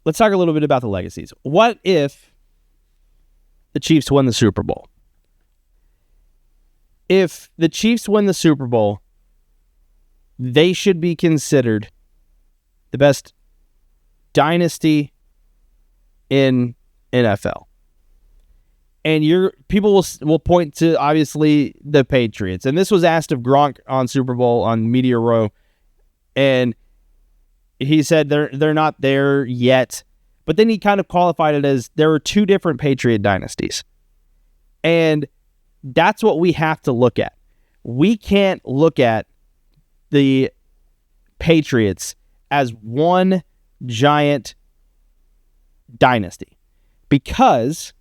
let's talk a little bit about the legacies. What if the Chiefs win the Super Bowl? If the Chiefs win the Super Bowl, they should be considered the best dynasty in NFL. And people will point to, obviously, the Patriots. And this was asked of Gronk on Super Bowl on Media Row. And he said they're not there yet. But then he kind of qualified it as there were two different Patriot dynasties. And that's what we have to look at. We can't look at the Patriots as one giant dynasty because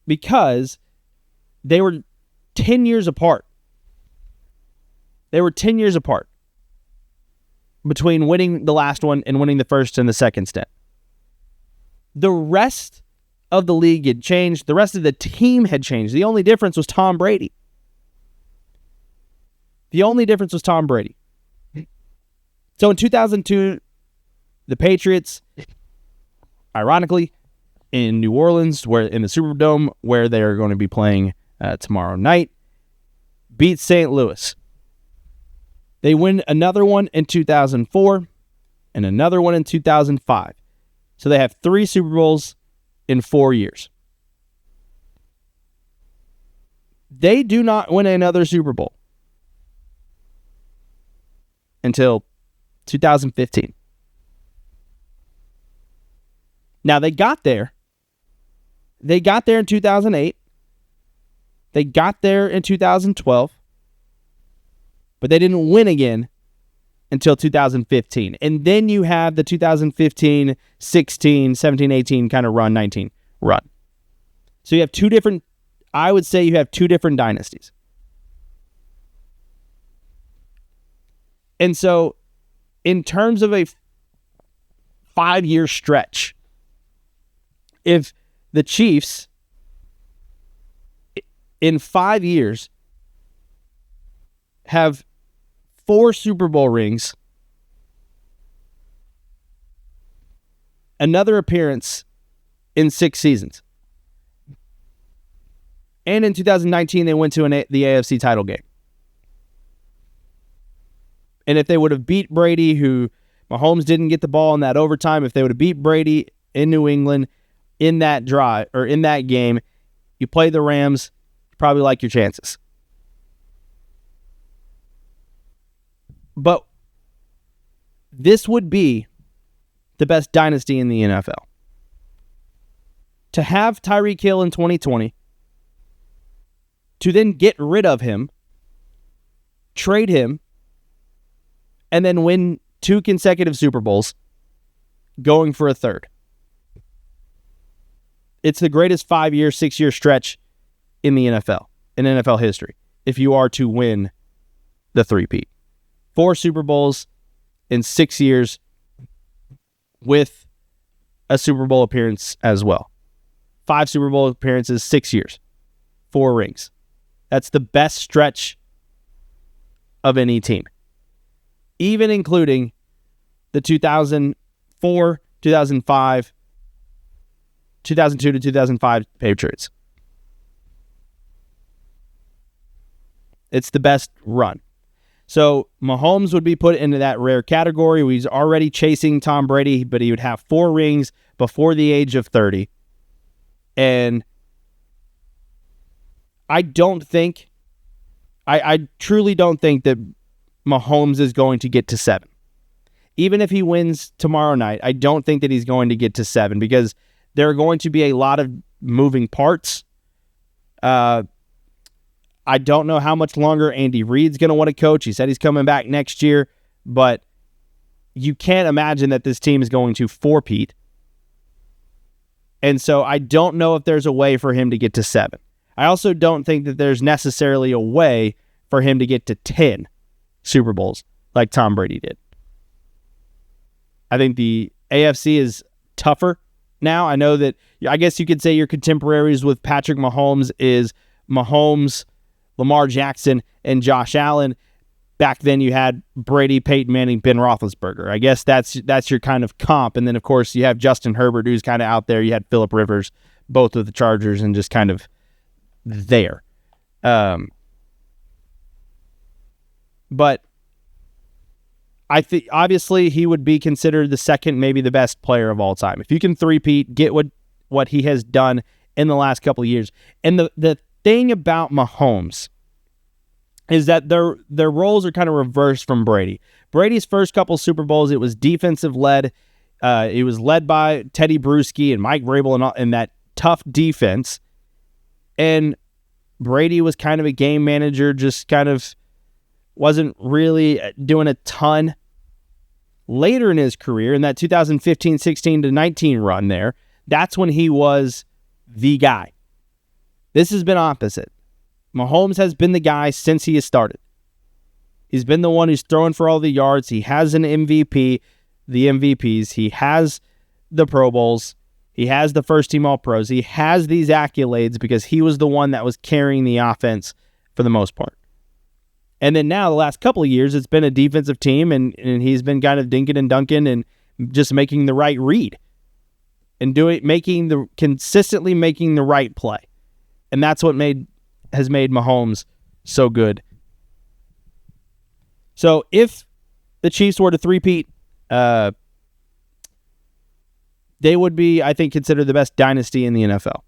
they were 10 years apart. They were 10 years apart between winning the last one and winning the first and the second stint. The rest of the league had changed. The rest of the team had changed. The only difference was Tom Brady. So in 2002, the Patriots, ironically, in New Orleans, where in the Superdome, where they are going to be playing tomorrow night, beat St. Louis. They win another one in 2004 and another one in 2005. So they have 3 Super Bowls in 4 years. They do not win another Super Bowl until 2015. Now, they got there. They got there in 2008. They got there in 2012. But they didn't win again until 2015. And then you have the 2015, 16, 17, 18 kind of run, 19 run. So you have two different dynasties. And so in terms of a 5-year stretch, if the Chiefs in 5 years have 4 Super Bowl rings, another appearance in 6 seasons, and in 2019 they went to the AFC title game. And if they would have beat Brady, who Mahomes didn't get the ball in that overtime, if they would have beat Brady in New England in that drive or in that game, you play the Rams, you probably like your chances. But this would be the best dynasty in the NFL. To have Tyreek Hill in 2020, to then get rid of him, trade him, and then win 2 consecutive Super Bowls, going for a third. It's the greatest 5-year, 6-year stretch in the NFL, in NFL history, if you are to win the three-peat. 4 Super Bowls in 6 years with a Super Bowl appearance as well. 5 Super Bowl appearances, 6 years, 4 rings. That's the best stretch of any team, even including the 2004, 2005, 2002 to 2005 Patriots. It's the best run. So Mahomes would be put into that rare category. He's already chasing Tom Brady, but he would have 4 rings before the age of 30. And I truly don't think that Mahomes is going to get to 7. Even if he wins tomorrow night, I don't think that he's going to get to 7 because there are going to be a lot of moving parts. I don't know how much longer Andy Reid's going to want to coach. He said he's coming back next year, but you can't imagine that this team is going to four-peat. And so I don't know if there's a way for him to get to 7. I also don't think that there's necessarily a way for him to get to 10 Super Bowls like Tom Brady did. I think the AFC is tougher now. I know that, I guess you could say your contemporaries with Patrick Mahomes is Mahomes, Lamar Jackson, and Josh Allen. back then you had Brady, Peyton Manning, Ben Roethlisberger. I guess that's your kind of comp. And then, of course, you have Justin Herbert, who's kind of out there. You had Phillip Rivers, both with the Chargers, and just kind of there. But I think obviously he would be considered the second, maybe the best player of all time. If you can three-peat, get what he has done in the last couple of years. And the thing about Mahomes is that their roles are kind of reversed from Brady. Brady's first couple Super Bowls, it was defensive-led. It was led by Teddy Bruschi and Mike Vrabel and that tough defense. And Brady was kind of a game manager, just kind of wasn't really doing a ton. Later in his career, in that 2015-16 to 19 run there, that's when he was the guy. This has been opposite. Mahomes has been the guy since he has started. He's been the one who's throwing for all the yards. He has an MVP, the MVPs. He has the Pro Bowls. He has the first team All-Pros. He has these accolades because he was the one that was carrying the offense for the most part. And then now, the last couple of years, it's been a defensive team, and he's been kind of dinking and dunking and just making the right read and consistently making the right play. And that's what has made Mahomes so good. So if the Chiefs were to three-peat, they would be, I think, considered the best dynasty in the NFL.